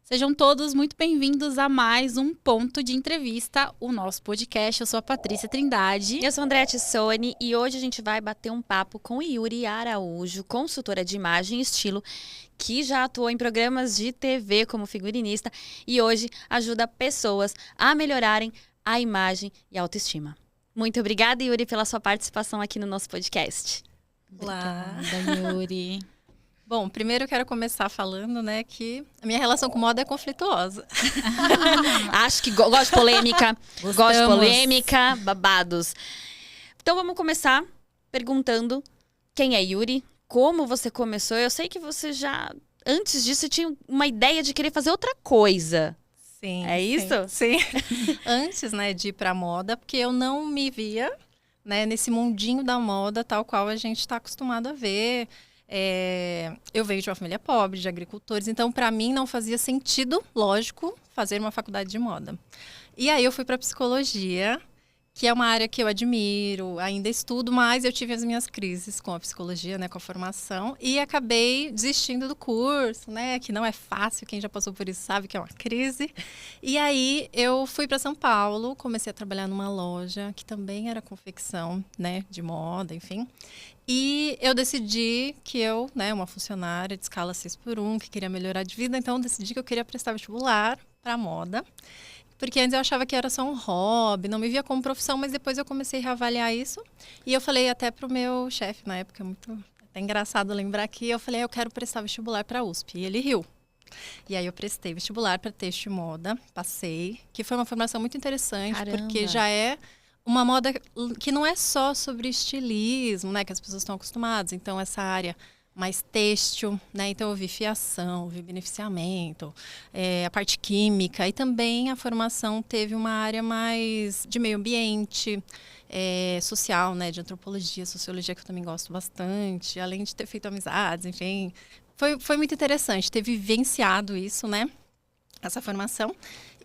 Sejam todos muito bem-vindos a mais um Ponto de Entrevista, o nosso podcast. Eu sou a Patrícia Trindade. Eu sou a Andréa Tissoni e hoje a gente vai bater um papo com Yuri Araújo, consultora de imagem e estilo, que já atuou em programas de TV como figurinista e hoje ajuda pessoas a melhorarem a imagem e a autoestima. Muito obrigada, Yuri, pela sua participação aqui no nosso podcast. Olá. Obrigada, Yuri. Bom, primeiro eu quero começar falando, né, que a minha relação com moda é conflituosa. Acho que gosto de polêmica, gosto de polêmica, babados. Então vamos começar perguntando quem é Yuri, como você começou. Eu sei que você já, antes disso, tinha uma ideia de querer fazer outra coisa. Sim. É isso? Sim. Antes, né, de ir pra moda, porque eu não me via, né, nesse mundinho da moda, tal qual a gente está acostumado a ver. Eu venho de uma família pobre, de agricultores, então para mim não fazia sentido, lógico, fazer uma faculdade de moda. E aí eu fui para psicologia, que é uma área que eu admiro, ainda estudo, mas eu tive as minhas crises com a psicologia, né, com a formação, e acabei desistindo do curso, né, que não é fácil, quem já passou por isso sabe que é uma crise. E aí eu fui para São Paulo, comecei a trabalhar numa loja que também era confecção, né, de moda, enfim. E eu decidi que eu, né, uma funcionária de escala 6x1, que queria melhorar de vida, então eu decidi que eu queria prestar vestibular para moda. Porque antes eu achava que era só um hobby, não me via como profissão, mas depois eu comecei a reavaliar isso. E eu falei até pro meu chefe, na época, muito até engraçado lembrar que eu falei, eu quero prestar vestibular para a USP. E ele riu. E aí eu prestei vestibular para texto e moda, passei, que foi uma formação muito interessante, Caramba. porque já é uma moda que não é só sobre estilismo, né, que as pessoas estão acostumadas. Então, essa área mais têxtil, né, então eu vi fiação, vi beneficiamento, a parte química, e também a formação teve uma área mais de meio ambiente, social, né, de antropologia, sociologia, que eu também gosto bastante, além de ter feito amizades, enfim. Foi muito interessante ter vivenciado isso, né, essa formação.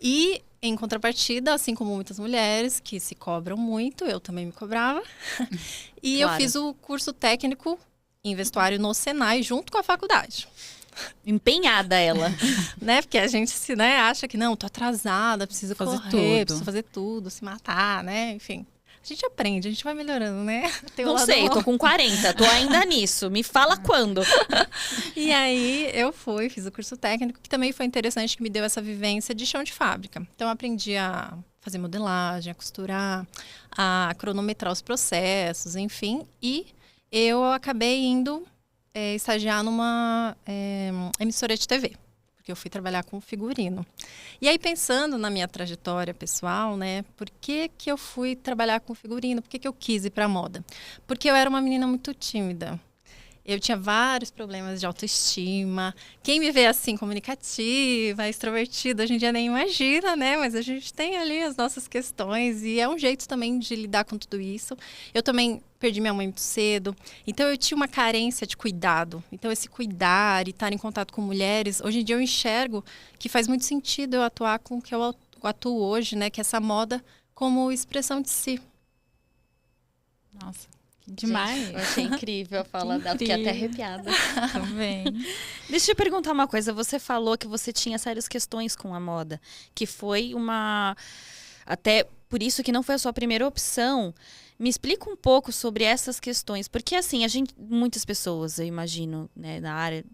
E, em contrapartida, assim como muitas mulheres que se cobram muito, eu também me cobrava. E Claro. eu fiz o curso técnico em vestuário no Senai, junto com a faculdade. Empenhada ela. Né? Porque a gente se, né, acha que não, tô atrasada, preciso Fazer correr, tudo. preciso fazer tudo, se matar, né? Enfim. A gente aprende, a gente vai melhorando, né? Tem o Não lado sei, bom. tô com 40, tô ainda nisso. Me fala quando. E aí eu fiz o curso técnico, que também foi interessante, que me deu essa vivência de chão de fábrica. Então eu aprendi a fazer modelagem, a costurar, a cronometrar os processos, enfim. E eu acabei indo estagiar numa emissora de TV, porque eu fui trabalhar com figurino. E aí, pensando na minha trajetória pessoal, né, por que que eu fui trabalhar com figurino? Por que que eu quis ir para moda? Porque eu era uma menina muito tímida. Eu tinha vários problemas de autoestima. Quem me vê assim, comunicativa, extrovertida, hoje em dia nem imagina, né? Mas a gente tem ali as nossas questões e é um jeito também de lidar com tudo isso. Eu também perdi minha mãe muito cedo, então eu tinha uma carência de cuidado. Então esse cuidar e estar em contato com mulheres, hoje em dia eu enxergo que faz muito sentido eu atuar com o que eu atuo hoje, né? Que é essa moda como expressão de si. Nossa, que demais. Gente, eu achei incrível a fala dela, fiquei até arrepiada. Também. Deixa eu te perguntar uma coisa. Você falou que você tinha sérias questões com a moda, que foi uma... Até por isso que não foi a sua primeira opção. Me explica um pouco sobre essas questões. Porque, assim, muitas pessoas, eu imagino, né, na área,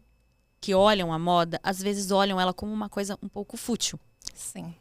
que olham a moda, às vezes olham ela como uma coisa um pouco fútil. Sim.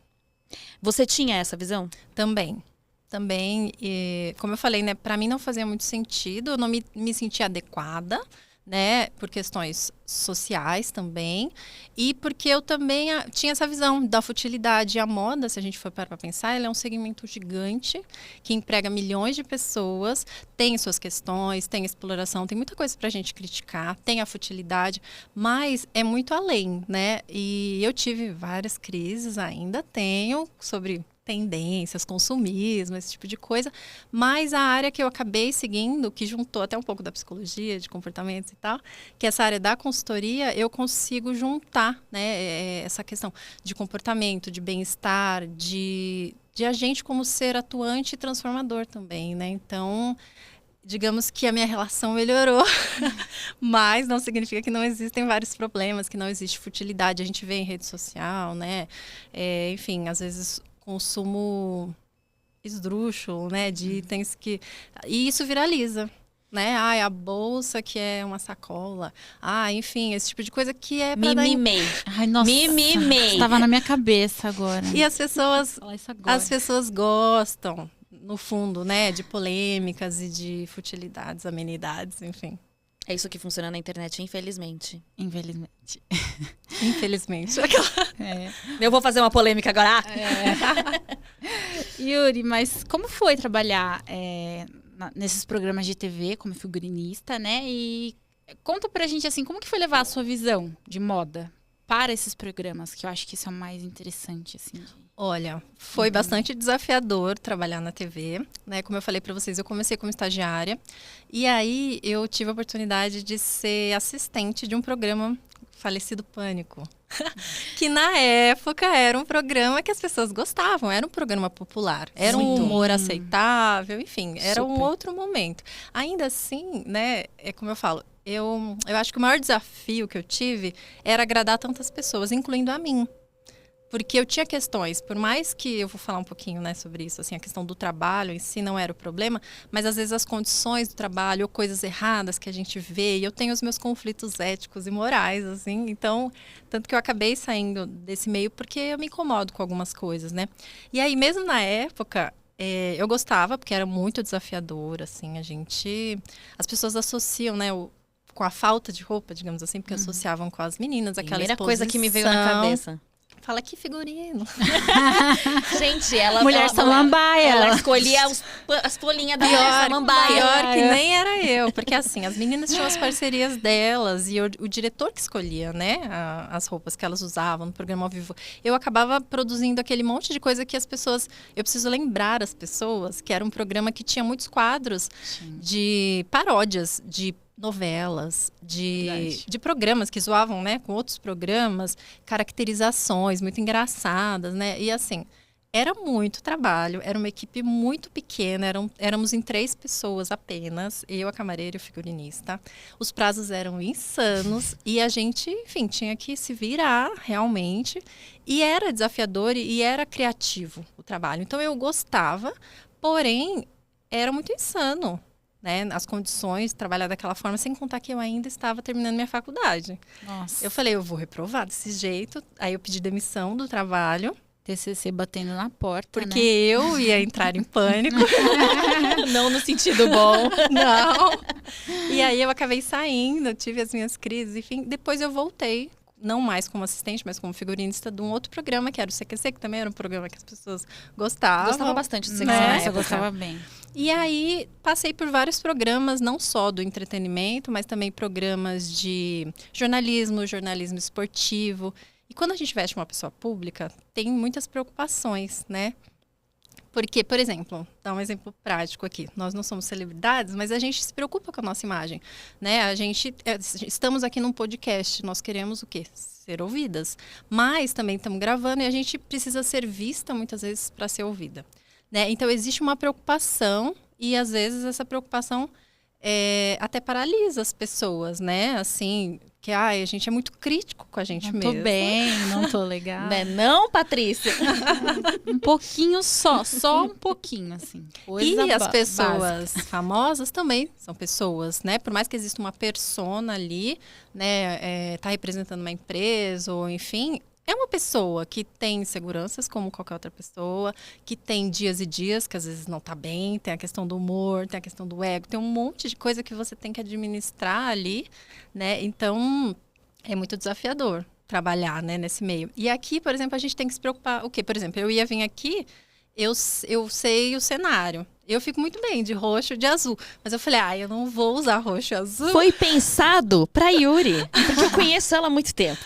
Você tinha essa visão? Também, e, como eu falei, né, para mim não fazia muito sentido, eu não me sentia adequada, né, por questões sociais também, e porque eu também tinha essa visão da futilidade. E a moda, se a gente for parar para pensar, ela é um segmento gigante que emprega milhões de pessoas, tem suas questões, tem exploração, tem muita coisa para a gente criticar, tem a futilidade, mas é muito além, né? E eu tive várias crises, ainda tenho, sobre tendências, consumismo, esse tipo de coisa. Mas a área que eu acabei seguindo, que juntou até um pouco da psicologia, de comportamentos e tal, que essa área da consultoria, eu consigo juntar, né, essa questão de comportamento, de bem-estar, de a gente como ser atuante e transformador também, né? Então, digamos que a minha relação melhorou, mas não significa que não existem vários problemas, que não existe futilidade. A gente vê em rede social, né? Enfim, às vezes consumo esdrúxulo, né? De itens que... E isso viraliza, né? A bolsa que é uma sacola. Enfim, esse tipo de coisa que é pra Mimimei. Ai, nossa. Mimimei. Estava na minha cabeça agora. E as pessoas gostam, no fundo, né? De polêmicas e de futilidades, amenidades, enfim. É isso que funciona na internet, infelizmente. Infelizmente. Infelizmente. Eu vou fazer uma polêmica agora. Yuri, mas como foi trabalhar nesses programas de TV como figurinista, né? E conta pra gente, assim, como que foi levar a sua visão de moda para esses programas, que eu acho que isso é o mais interessante, assim. Olha, foi bastante desafiador trabalhar na TV, né? Como eu falei para vocês, eu comecei como estagiária e aí eu tive a oportunidade de ser assistente de um programa falecido Pânico, que na época era um programa que as pessoas gostavam, era um programa popular, era um humor aceitável, enfim, era um outro momento. Ainda assim, né, é como eu falo, eu acho que o maior desafio que eu tive era agradar tantas pessoas, incluindo a mim. Porque eu tinha questões, por mais que eu vou falar um pouquinho, né, sobre isso, assim, a questão do trabalho em si não era o problema, mas às vezes as condições do trabalho ou coisas erradas que a gente vê, e eu tenho os meus conflitos éticos e morais, assim, então, tanto que eu acabei saindo desse meio porque eu me incomodo com algumas coisas, né. E aí, mesmo na época, eu gostava, porque era muito desafiador, assim, as pessoas associam, né, com a falta de roupa, digamos assim, porque associavam com as meninas, aquela Primeira exposição. coisa que me veio na cabeça. Fala, que figurino. Gente, ela... Mulher samambaia. Ela escolhia as folhinhas da mulher samambaia. Pior que nem era eu. Porque assim, as meninas tinham as parcerias delas e o diretor que escolhia, né? As roupas que elas usavam no programa ao vivo. Eu acabava produzindo aquele monte de coisa que as pessoas... Eu preciso lembrar as pessoas que era um programa que tinha muitos quadros de paródias, de novelas, de programas que zoavam, né, com outros programas, caracterizações muito engraçadas, né, e assim, era muito trabalho, era uma equipe muito pequena, éramos em 3 pessoas apenas, eu, a camareira e o figurinista, os prazos eram insanos e a gente, enfim, tinha que se virar realmente, e era desafiador e era criativo o trabalho, então eu gostava, porém, era muito insano, né, as condições de trabalhar daquela forma, sem contar que eu ainda estava terminando minha faculdade. Nossa. Eu falei, eu vou reprovar desse jeito. Aí eu pedi demissão do trabalho. TCC batendo na porta, porque né? eu ia entrar em pânico. Não no sentido bom. Não. E aí eu acabei saindo, tive as minhas crises, enfim. Depois eu voltei, não mais como assistente, mas como figurinista de um outro programa, que era o CQC, que também era um programa que as pessoas gostavam. Gostava bastante do CQC, né? Eu gostava bem. E aí, passei por vários programas, não só do entretenimento, mas também programas de jornalismo esportivo. E quando a gente veste uma pessoa pública, tem muitas preocupações, né? Porque, por exemplo, dar um exemplo prático aqui. Nós não somos celebridades, mas a gente se preocupa com a nossa imagem, né? Estamos aqui num podcast, nós queremos o quê? Ser ouvidas. Mas também estamos gravando e a gente precisa ser vista muitas vezes para ser ouvida. Né? Então, existe uma preocupação e, às vezes, essa preocupação até paralisa as pessoas, né? Assim, que a gente é muito crítico com a gente mesmo. Não tô bem, não tô legal. Não é não, Patrícia? Um pouquinho só um pouquinho, assim. E as pessoas famosas também são pessoas, né? Por mais que exista uma persona ali, né? Tá representando uma empresa ou, enfim... É uma pessoa que tem inseguranças como qualquer outra pessoa, que tem dias e dias que às vezes não tá bem, tem a questão do humor, tem a questão do ego, tem um monte de coisa que você tem que administrar ali, né? Então, é muito desafiador trabalhar, né, nesse meio. E aqui, por exemplo, a gente tem que se preocupar... O quê? Por exemplo, eu ia vir aqui, eu sei o cenário. Eu fico muito bem de roxo e de azul. Mas eu falei, eu não vou usar roxo e azul. Foi pensado pra Yuri, porque eu conheço ela há muito tempo.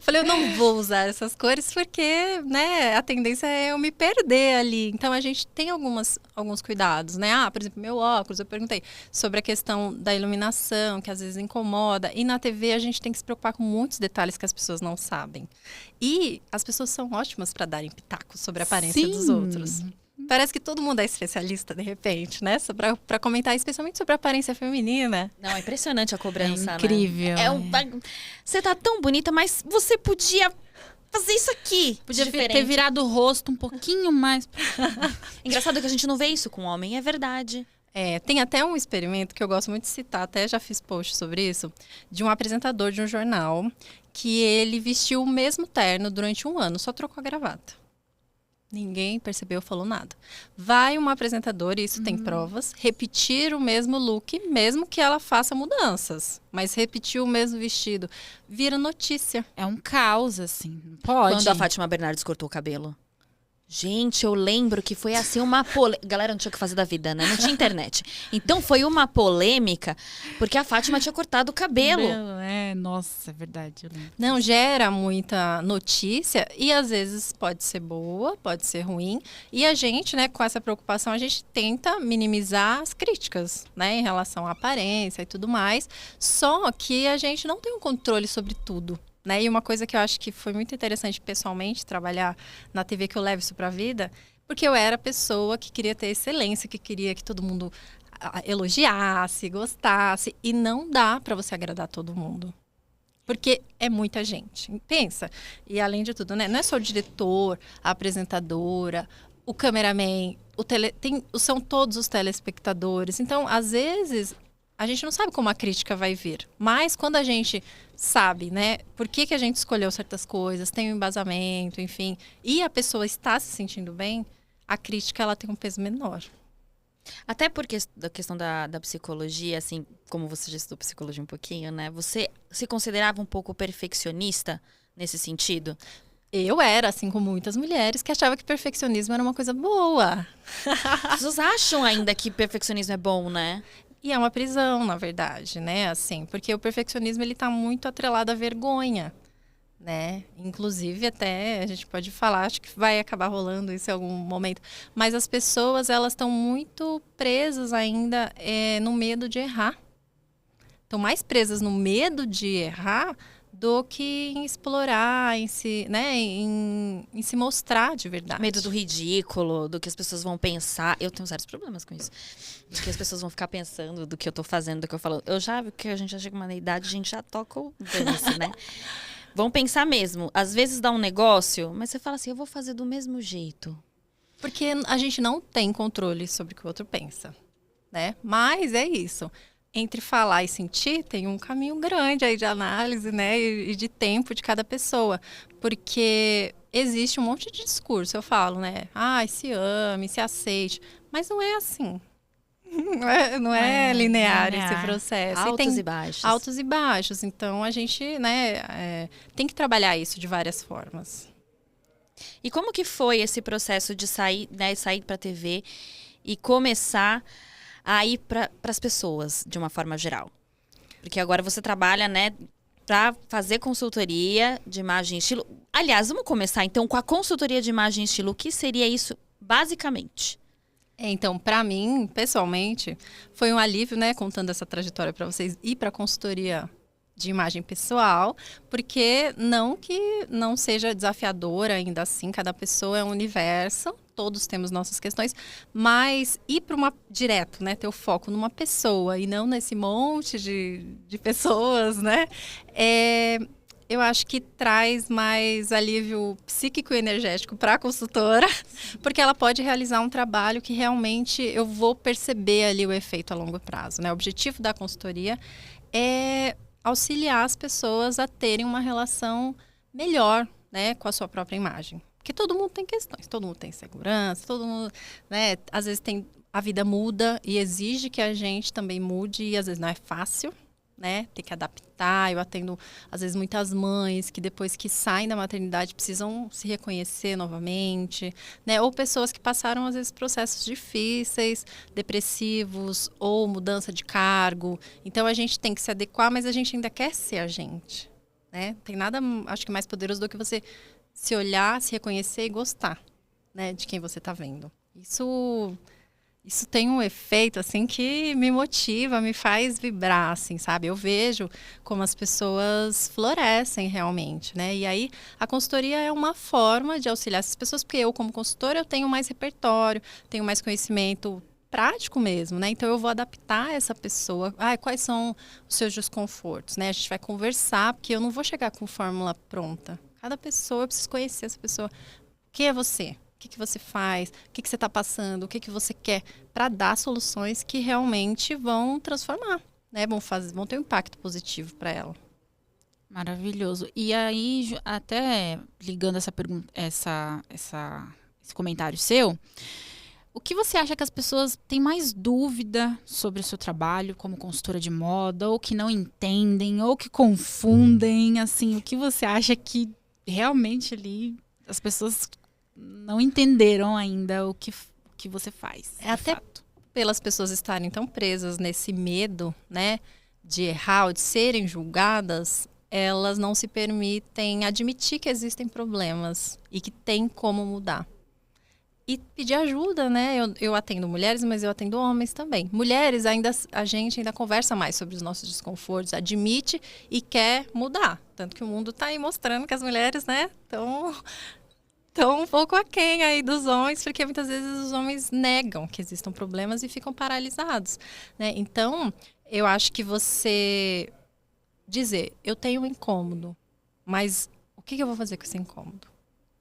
Falei, eu não vou usar essas cores porque, né, a tendência é eu me perder ali. Então, a gente tem alguns cuidados, né? Por exemplo, meu óculos, eu perguntei sobre a questão da iluminação, que às vezes incomoda. E na TV, a gente tem que se preocupar com muitos detalhes que as pessoas não sabem. E as pessoas são ótimas para darem pitacos sobre a aparência dos outros. Parece que todo mundo é especialista, de repente, né? Pra comentar, especialmente sobre a aparência feminina. Não, é impressionante a cobrança, incrível. Né? Você tá tão bonita, mas você podia fazer isso aqui. Podia ter virado o rosto um pouquinho mais. Engraçado que a gente não vê isso com homem, é verdade. Tem até um experimento que eu gosto muito de citar, até já fiz post sobre isso, de um apresentador de um jornal, que ele vestiu o mesmo terno durante 1 ano, só trocou a gravata. Ninguém percebeu, falou nada. Vai uma apresentadora, e isso tem provas, repetir o mesmo look, mesmo que ela faça mudanças. Mas repetir o mesmo vestido vira notícia. É um caos, assim. Não pode. Quando a Fátima Bernardes cortou o cabelo. Gente, eu lembro que foi assim uma polêmica. Galera, não tinha o que fazer da vida, né? Não tinha internet. Então foi uma polêmica, porque a Fátima tinha cortado o cabelo. Nossa, é verdade. Não, gera muita notícia e às vezes pode ser boa, pode ser ruim. E a gente, né, com essa preocupação, a gente tenta minimizar as críticas, né, em relação à aparência e tudo mais. Só que a gente não tem um controle sobre tudo. Né? E uma coisa que eu acho que foi muito interessante pessoalmente, trabalhar na TV, que eu levo isso para a vida, porque eu era a pessoa que queria ter excelência, que queria que todo mundo elogiasse, gostasse, e não dá para você agradar todo mundo. Porque é muita gente, pensa. E além de tudo, né? Não é só o diretor, a apresentadora, o cameraman, são todos os telespectadores. Então, às vezes, a gente não sabe como a crítica vai vir. Mas quando a gente sabe, né, por que a gente escolheu certas coisas, tem um embasamento, enfim, e a pessoa está se sentindo bem, a crítica ela tem um peso menor. Até porque da questão da psicologia, assim, como você já estudou psicologia um pouquinho, né? Você se considerava um pouco perfeccionista nesse sentido? Eu era, assim como muitas mulheres, que achava que perfeccionismo era uma coisa boa. As pessoas acham ainda que perfeccionismo é bom, né? E é uma prisão, na verdade, né? Assim, porque o perfeccionismo ele tá muito atrelado à vergonha, né? Inclusive, até a gente pode falar, acho que vai acabar rolando isso em algum momento. Mas as pessoas, elas estão muito presas ainda no medo de errar. Estão mais presas no medo de errar do que em explorar, em se, né, em se mostrar de verdade. Medo do ridículo, do que as pessoas vão pensar. Eu tenho sérios problemas com isso. Do que as pessoas vão ficar pensando, do que eu tô fazendo, do que eu falo. Eu já, porque a gente já chega uma idade, a gente já toca o dane-se, né? Vão pensar mesmo. Às vezes dá um negócio, mas você fala assim, eu vou fazer do mesmo jeito. Porque a gente não tem controle sobre o que o outro pensa, né? Mas é isso. Entre falar e sentir, tem um caminho grande aí de análise, né? E de tempo de cada pessoa. Porque existe um monte de discurso, eu falo, né? Se ame, se aceite. Mas não é assim. Não é linear esse processo. Altos e baixos. Altos e baixos. Então, a gente, né, tem que trabalhar isso de várias formas. E como que foi esse processo de sair para a TV e começar a ir para as pessoas, de uma forma geral? Porque agora você trabalha, né, para fazer consultoria de imagem e estilo. Aliás, vamos começar então com a consultoria de imagem e estilo. O que seria isso, basicamente? Então, para mim, pessoalmente, foi um alívio, né, contando essa trajetória para vocês, ir para a consultoria de imagem pessoal, porque não que não seja desafiadora ainda assim, cada pessoa é um universo, todos temos nossas questões, mas ir para direto, né, ter o foco numa pessoa e não nesse monte de pessoas, né, eu acho que traz mais alívio psíquico e energético para a consultora, porque ela pode realizar um trabalho que realmente eu vou perceber ali o efeito a longo prazo, né? O objetivo da consultoria é auxiliar as pessoas a terem uma relação melhor, né, com a sua própria imagem. Porque todo mundo tem questões, todo mundo tem insegurança, todo mundo, né, às vezes a vida muda e exige que a gente também mude e às vezes não é fácil, né? Tem que adaptar. Eu atendo, às vezes, muitas mães que depois que saem da maternidade precisam se reconhecer novamente, né? Ou pessoas que passaram, às vezes, processos difíceis, depressivos ou mudança de cargo. Então, a gente tem que se adequar, mas a gente ainda quer ser a gente, né? Tem nada, acho que mais poderoso do que você se olhar, se reconhecer e gostar, né? De quem você está vendo. Isso tem um efeito, assim, que me motiva, me faz vibrar, assim, sabe? Eu vejo como as pessoas florescem realmente, né? E aí, a consultoria é uma forma de auxiliar essas pessoas, porque eu, como consultora, eu tenho mais repertório, tenho mais conhecimento prático mesmo, né? Então, eu vou adaptar essa pessoa. Quais são os seus desconfortos, né? A gente vai conversar, porque eu não vou chegar com fórmula pronta. Cada pessoa, eu preciso conhecer essa pessoa. Quem é você? O que você faz, o que você está passando, o que você quer, para dar soluções que realmente vão transformar, né? Vão ter um impacto positivo para ela. Maravilhoso. E aí, até ligando essa pergunta, esse comentário seu, o que você acha que as pessoas têm mais dúvida sobre o seu trabalho como consultora de moda, ou que não entendem, ou que confundem, assim, o que você acha que realmente ali as pessoas não entenderam ainda o que você faz? Até pelas pessoas estarem tão presas nesse medo, né, de errar ou de serem julgadas, elas não se permitem admitir que existem problemas e que tem como mudar. E pedir ajuda, né? Eu atendo mulheres, mas eu atendo homens também. Mulheres, a gente ainda conversa mais sobre os nossos desconfortos, admite e quer mudar. Tanto que o mundo está aí mostrando que as mulheres, né, estão um pouco aquém aí dos homens, porque muitas vezes os homens negam que existam problemas e ficam paralisados, né? Então, eu acho que você dizer, eu tenho um incômodo, mas o que eu vou fazer com esse incômodo,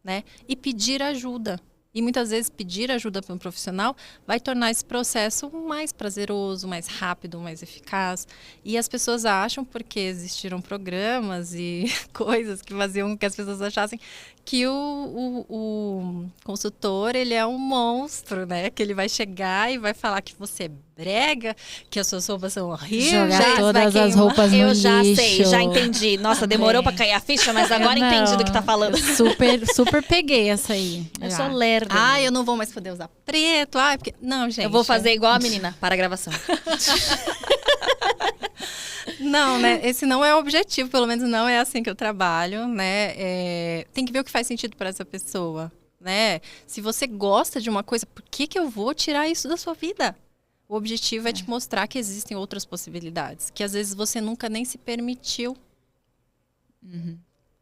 né? E pedir ajuda. E muitas vezes pedir ajuda para um profissional vai tornar esse processo mais prazeroso, mais rápido, mais eficaz. E as pessoas acham, porque existiram programas e coisas que faziam com que as pessoas achassem que o consultor, ele é um monstro, né? Que ele vai chegar e vai falar que você é brega, que as suas roupas são horríveis. Jogar todas as roupas no Eu lixo. já sei, já entendi. Nossa, demorou pra cair a ficha, mas agora entendi do que tá falando. Super peguei essa aí. Eu sou lerda. Eu não vou mais poder usar preto. Porque... Não, gente. Eu vou fazer igual a menina, para a gravação. Não, né? Esse não é o objetivo, pelo menos não é assim que eu trabalho, né? Tem que ver o que faz sentido para essa pessoa, né? Se você gosta de uma coisa, por que eu vou tirar isso da sua vida? O objetivo é te mostrar que existem outras possibilidades, que às vezes você nunca nem se permitiu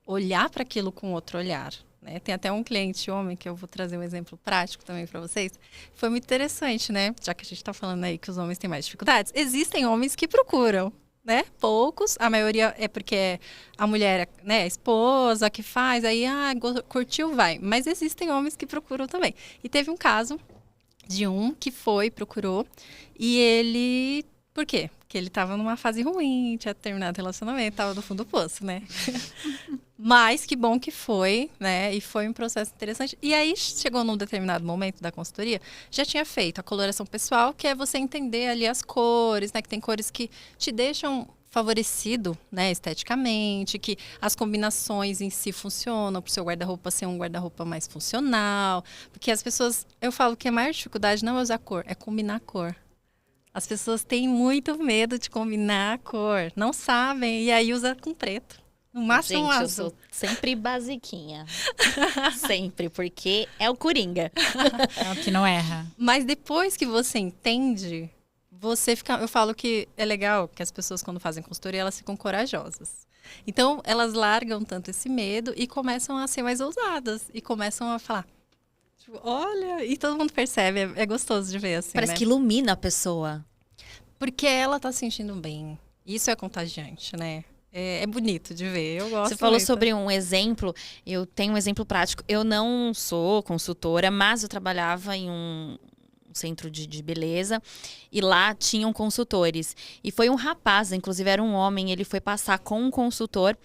olhar para aquilo com outro olhar. Né? Tem até um cliente homem, que eu vou trazer um exemplo prático também para vocês. Foi muito interessante, né? Já que a gente está falando aí que os homens têm mais dificuldades. Existem homens que procuram, né? Poucos. A maioria é porque a mulher, né, a esposa que faz, aí, curtiu, vai. Mas existem homens que procuram também. E teve um caso de um que procurou, e ele... Por quê? Porque ele estava numa fase ruim, tinha terminado o relacionamento, estava no fundo do poço, né? Mas que bom que foi, né? E foi um processo interessante. E aí chegou num determinado momento da consultoria, já tinha feito a coloração pessoal, que é você entender ali as cores, né? Que tem cores que te deixam favorecido, né, esteticamente, que as combinações em si funcionam para o seu guarda-roupa ser um guarda-roupa mais funcional. Porque as pessoas, eu falo que a maior dificuldade não é usar cor, é combinar a cor. As pessoas têm muito medo de combinar a cor, não sabem, e aí usa com preto. No máximo Gente, azul. eu sou sempre basiquinha. Sempre, porque é o Coringa. É o que não erra. Mas depois que você entende, você fica... Eu falo que é legal que as pessoas, quando fazem consultoria, elas ficam corajosas. Então, elas largam tanto esse medo e começam a ser mais ousadas. E começam a falar... Olha, e todo mundo percebe, é gostoso de ver assim, Parece né? que ilumina a pessoa. Porque ela tá se sentindo bem. Isso é contagiante, né? É bonito de ver, eu gosto. Você falou muito. sobre um exemplo, eu tenho um exemplo prático. Eu não sou consultora, mas eu trabalhava em um centro de beleza e lá tinham consultores. E foi um rapaz, inclusive era um homem, ele foi passar com um consultor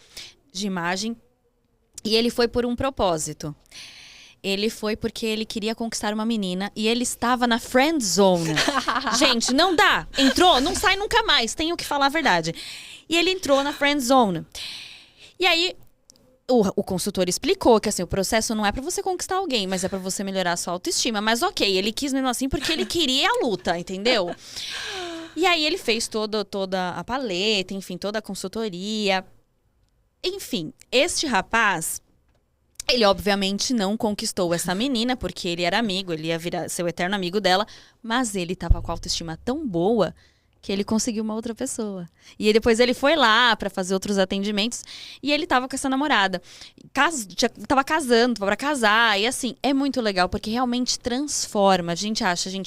de imagem e ele foi por um propósito. Ele foi porque ele queria conquistar uma menina e ele estava na friend zone. Gente, não dá. Entrou, não sai nunca mais. Tenho que falar a verdade. E ele entrou na friend zone. E aí, o consultor explicou que assim, o processo não é pra você conquistar alguém, mas é pra você melhorar a sua autoestima. Mas ok, ele quis mesmo assim porque ele queria a luta, entendeu? E aí ele fez toda a paleta, enfim, toda a consultoria. Enfim, este rapaz, ele obviamente não conquistou essa menina, porque ele era amigo, ele ia virar seu eterno amigo dela, mas ele tava com a autoestima tão boa que ele conseguiu uma outra pessoa. E aí depois ele foi lá pra fazer outros atendimentos e ele tava com essa namorada. Tava casando, tava pra casar. E assim, é muito legal porque realmente transforma. A gente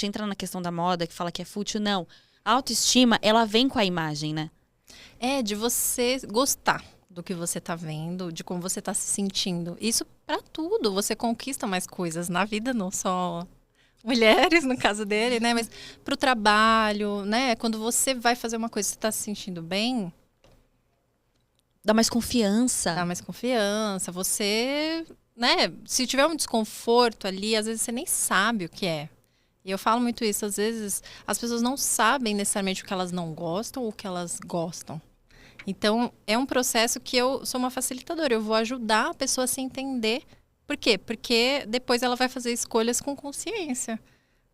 entra na questão da moda, que fala que é fútil. Não. A autoestima, ela vem com a imagem, né? É, de você gostar do que você tá vendo, de como você tá se sentindo. Isso pra tudo. Você conquista mais coisas na vida, não só mulheres, no caso dele, né? Mas pro trabalho, né? Quando você vai fazer uma coisa e você tá se sentindo bem, Dá mais confiança. dá mais confiança. Você, né? Se tiver um desconforto ali, às vezes você nem sabe o que é. E eu falo muito isso, às vezes as pessoas não sabem necessariamente o que elas não gostam ou o que elas gostam. Então, é um processo que eu sou uma facilitadora, eu vou ajudar a pessoa a se entender. Por quê? Porque depois ela vai fazer escolhas com consciência,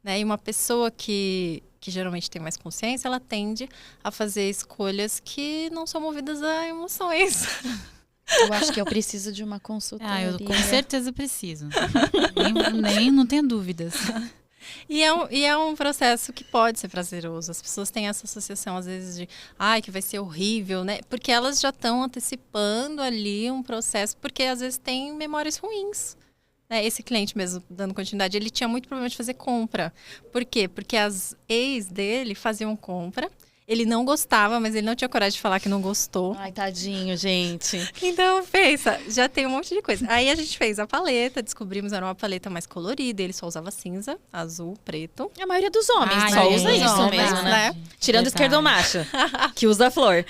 né? E uma pessoa que geralmente tem mais consciência, ela tende a fazer escolhas que não são movidas a emoções. Eu acho que eu preciso de uma consultoria. Eu com certeza preciso. Não tenho dúvidas. E é um processo que pode ser prazeroso. As pessoas têm essa associação, às vezes, de que vai ser horrível, né? Porque elas já estão antecipando ali um processo, porque às vezes tem memórias ruins. Né? Esse cliente mesmo, dando continuidade, ele tinha muito problema de fazer compra. Por quê? Porque as ex dele faziam compra. Ele não gostava, mas ele não tinha coragem de falar que não gostou. Ai, tadinho, gente. Então, pensa, já tem um monte de coisa. Aí a gente fez a paleta, descobrimos era uma paleta mais colorida. Ele só usava cinza, azul, preto. A maioria dos homens Ai, só é, usa isso homens, mesmo, né? né? Tirando o Verdade. esquerdomacho, que usa flor.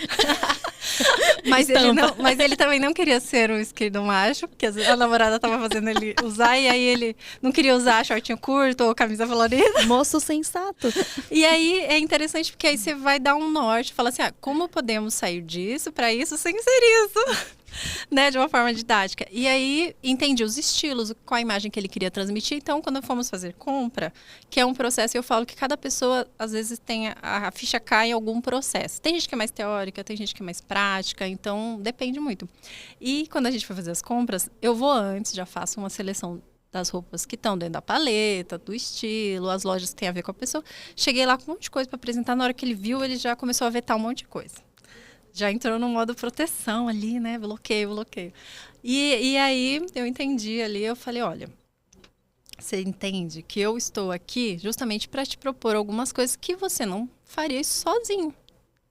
Mas ele também não queria ser um esquerdo macho, porque a namorada tava fazendo ele usar, e aí ele não queria usar shortinho curto ou camisa colorida. Moço sensato. E aí é interessante, porque aí você vai dar um norte, fala assim, como podemos sair disso para isso sem ser isso? Né, de uma forma didática. E aí entendi os estilos, qual a imagem que ele queria transmitir. Então, quando fomos fazer compra, que é um processo, eu falo que cada pessoa, às vezes, tem a ficha cai em algum processo. Tem gente que é mais teórica, tem gente que é mais prática, então depende muito. E quando a gente foi fazer as compras, eu vou antes, já faço uma seleção das roupas que estão dentro da paleta, do estilo, as lojas que tem a ver com a pessoa. Cheguei lá com um monte de coisa para apresentar, na hora que ele viu, ele já começou a vetar um monte de coisa. Já entrou no modo proteção ali, né? Bloqueio. E aí eu entendi ali, eu falei, olha, você entende que eu estou aqui justamente para te propor algumas coisas que você não faria isso sozinho,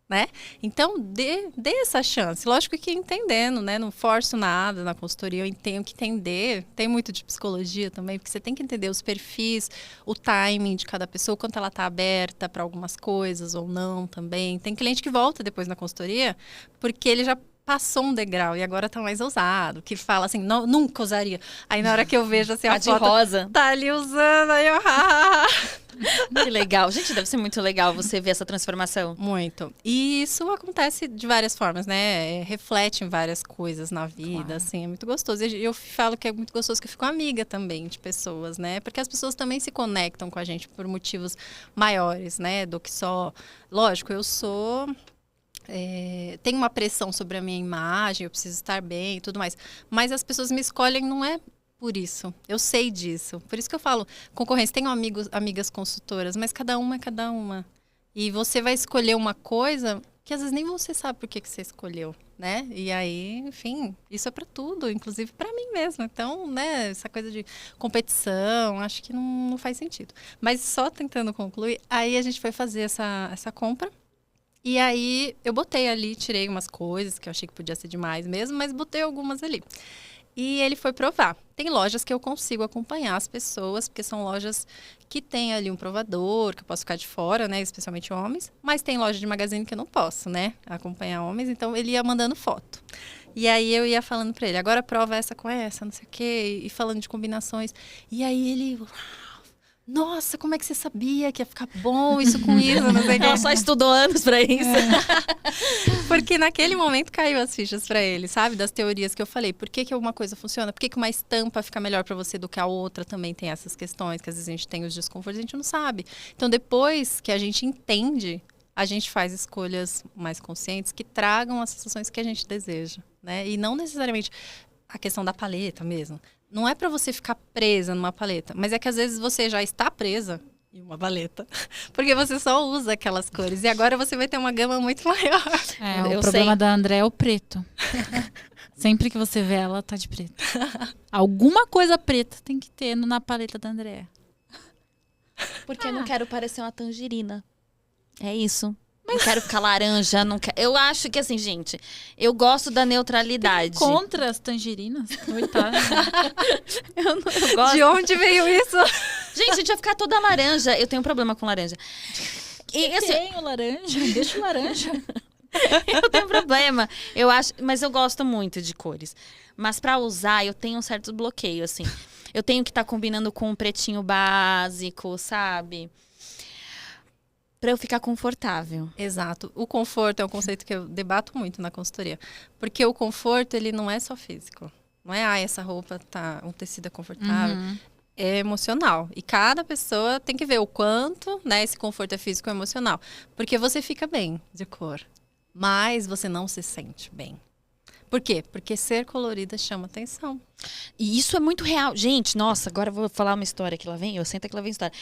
né? Então, dê essa chance. Lógico que entendendo, né? Não forço nada na consultoria, eu tenho que entender. Tem muito de psicologia também, porque você tem que entender os perfis, o timing de cada pessoa, quanto ela está aberta para algumas coisas ou não também. Tem cliente que volta depois na consultoria, porque ele já passou um degrau e agora tá mais ousado, que fala assim, não, nunca usaria. Aí na hora que eu vejo assim, a De foto, rosa. tá ali usando, aí eu... Que legal. Gente, deve ser muito legal você ver essa transformação. Muito. E isso acontece de várias formas, né? Reflete em várias coisas na vida, Claro. assim, é muito gostoso. E eu falo que é muito gostoso que eu fico amiga também de pessoas, né? Porque as pessoas também se conectam com a gente por motivos maiores, né? Do que só... Lógico, eu sou... tenho uma pressão sobre a minha imagem, eu preciso estar bem e tudo mais. Mas as pessoas me escolhem não é por isso. Eu sei disso. Por isso que eu falo, concorrência, tenho amigas consultoras, mas cada uma é cada uma. E você vai escolher uma coisa que às vezes nem você sabe por que você escolheu, né? E aí, enfim, isso é para tudo, inclusive para mim mesma. Então, né, essa coisa de competição, acho que não faz sentido. Mas só tentando concluir, aí a gente foi fazer essa compra. E aí eu botei ali, tirei umas coisas que eu achei que podia ser demais mesmo, mas botei algumas ali. E ele foi provar. Tem lojas que eu consigo acompanhar as pessoas, porque são lojas que tem ali um provador, que eu posso ficar de fora, né? Especialmente homens. Mas tem loja de magazine que eu não posso, né? Acompanhar homens. Então, ele ia mandando foto. E aí eu ia falando pra ele, agora prova essa com essa, não sei o quê, e falando de combinações. E aí ele, nossa, como é que você sabia que ia ficar bom isso com isso? Não sei o quê. Ela só estudou anos pra isso. Porque naquele momento caiu as fichas pra ele, sabe? Das teorias que eu falei. Por que uma coisa funciona? Por que uma estampa fica melhor pra você do que a outra? Também tem essas questões, que às vezes a gente tem os desconfortos e a gente não sabe. Então, depois que a gente entende, a gente faz escolhas mais conscientes que tragam as sensações que a gente deseja, né? E não necessariamente a questão da paleta mesmo. Não é pra você ficar presa numa paleta, mas é que às vezes você já está presa em uma paleta, porque você só usa aquelas cores. E agora você vai ter uma gama muito maior. O problema da André é o preto. Sempre que você vê ela, tá de preto. Alguma coisa preta tem que ter na paleta da André. Porque eu não quero parecer uma tangerina. É isso. Não quero ficar laranja, não quero... Eu acho que assim, gente, eu gosto da neutralidade. Contra as tangerinas? Coitada. eu gosto. De onde veio isso? Gente, a gente vai ficar toda laranja. Eu tenho um problema com laranja. E, assim, tenho laranja, deixa o laranja. Eu tenho problema. Eu acho, mas eu gosto muito de cores. Mas pra usar, eu tenho um certo bloqueio, assim. Eu tenho que estar combinando com um pretinho básico, sabe? Pra eu ficar confortável. Exato. O conforto é um conceito que eu debato muito na consultoria. Porque o conforto, ele não é só físico. Não é, essa roupa tá, um tecido é confortável. Uhum. É emocional. E cada pessoa tem que ver o quanto, né, esse conforto é físico ou emocional. Porque você fica bem de cor, mas você não se sente bem. Por quê? Porque ser colorida chama atenção. E isso é muito real. Gente, nossa, agora eu vou falar uma história que lá vem. Eu sento que lá vem história.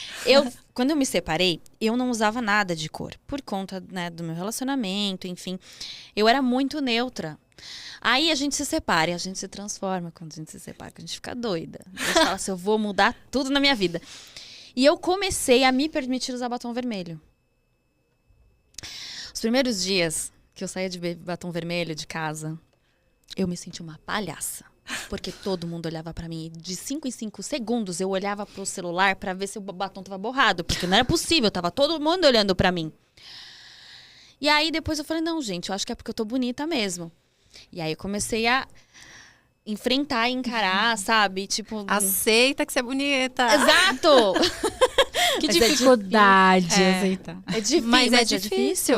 Quando eu me separei, eu não usava nada de cor. Por conta, né, do meu relacionamento, enfim. Eu era muito neutra. Aí a gente se separa e a gente se transforma. Quando a gente se separa, a gente fica doida. A gente fala assim, eu vou mudar tudo na minha vida. E eu comecei a me permitir usar batom vermelho. Os primeiros dias que eu saía de batom vermelho de casa, eu me senti uma palhaça. Porque todo mundo olhava pra mim. De 5 em 5 segundos, eu olhava pro celular pra ver se o batom tava borrado. Porque não era possível, tava todo mundo olhando pra mim. E aí, depois eu falei, não, gente, eu acho que é porque eu tô bonita mesmo. E aí, eu comecei a enfrentar e encarar, sabe? Tipo... Aceita que você é bonita. Exato! Que dificuldade aceitar. É difícil. Mas é difícil.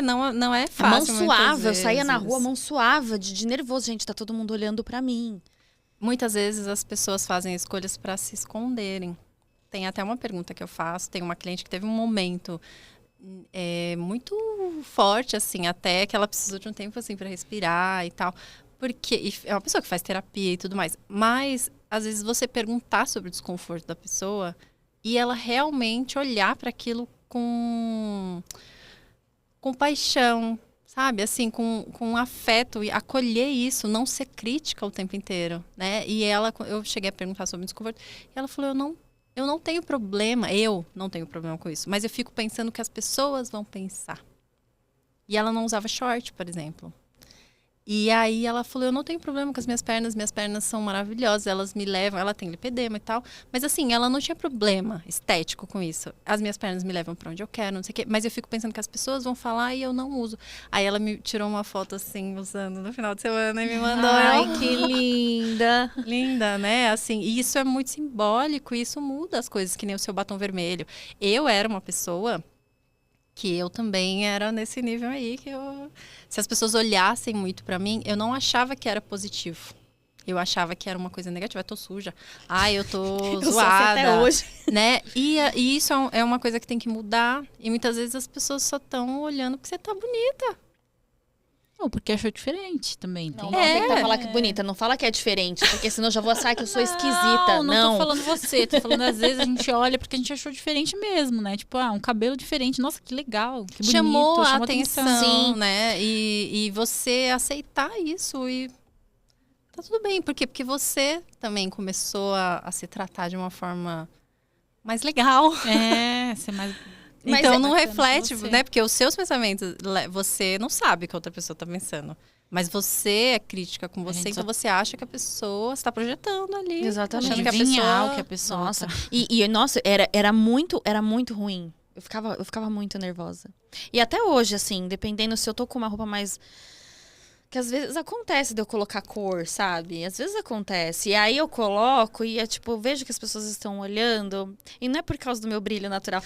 Não é fácil. A mão suava, eu saía na rua, a mão suava de nervoso. Gente, tá todo mundo olhando pra mim. Muitas vezes as pessoas fazem escolhas pra se esconderem. Tem até uma pergunta que eu faço. Tem uma cliente que teve um momento muito forte, assim, até que ela precisou de um tempo assim pra respirar e tal. Porque é uma pessoa que faz terapia e tudo mais. Mas, às vezes, você perguntar sobre o desconforto da pessoa e ela realmente olhar para aquilo com paixão, sabe? Assim, com afeto e acolher isso, não ser crítica o tempo inteiro, né? E eu cheguei a perguntar sobre o desconforto e ela falou, eu não tenho problema com isso, mas eu fico pensando que as pessoas vão pensar. E ela não usava short, por exemplo. E aí ela falou, eu não tenho problema com as minhas pernas são maravilhosas, elas me levam, ela tem lipedema e tal. Mas assim, ela não tinha problema estético com isso. As minhas pernas me levam pra onde eu quero, não sei o quê. Mas eu fico pensando que as pessoas vão falar e eu não uso. Aí ela me tirou uma foto assim, usando no final de semana e me mandou. Ai, que linda! Linda, né? Assim, e isso é muito simbólico, e isso muda as coisas, que nem o seu batom vermelho. Eu era uma pessoa... que eu também era nesse nível aí, se as pessoas olhassem muito pra mim, eu não achava que era positivo. Eu achava que era uma coisa negativa. Eu tô suja. Ai, eu tô eu zoada. Até hoje. Né? E isso é uma coisa que tem que mudar. E muitas vezes as pessoas só estão olhando porque você tá bonita. Não, porque achou diferente também. Não tem que falar que é bonita. Não fala que é diferente, porque senão eu já vou achar que eu sou esquisita. Não tô falando você. Tô falando, às vezes, a gente olha porque a gente achou diferente mesmo, né? Tipo, um cabelo diferente. Nossa, que legal, que bonito. Chamou a atenção, Sim. né? E você aceitar isso e... tá tudo bem. Por quê? Porque você também começou a se tratar de uma forma mais legal. Ser mais... Então não reflete, né? Porque os seus pensamentos, você não sabe o que a outra pessoa tá pensando. Mas você é crítica com você, então você acha que a pessoa está projetando ali. Exatamente. Achando que a pessoa... Nossa. Nossa, era muito ruim. Eu ficava muito nervosa. E até hoje, assim, dependendo se eu tô com uma roupa mais que às vezes acontece de eu colocar cor, sabe? Às vezes acontece. E aí eu coloco e eu vejo que as pessoas estão olhando. E não é por causa do meu brilho natural.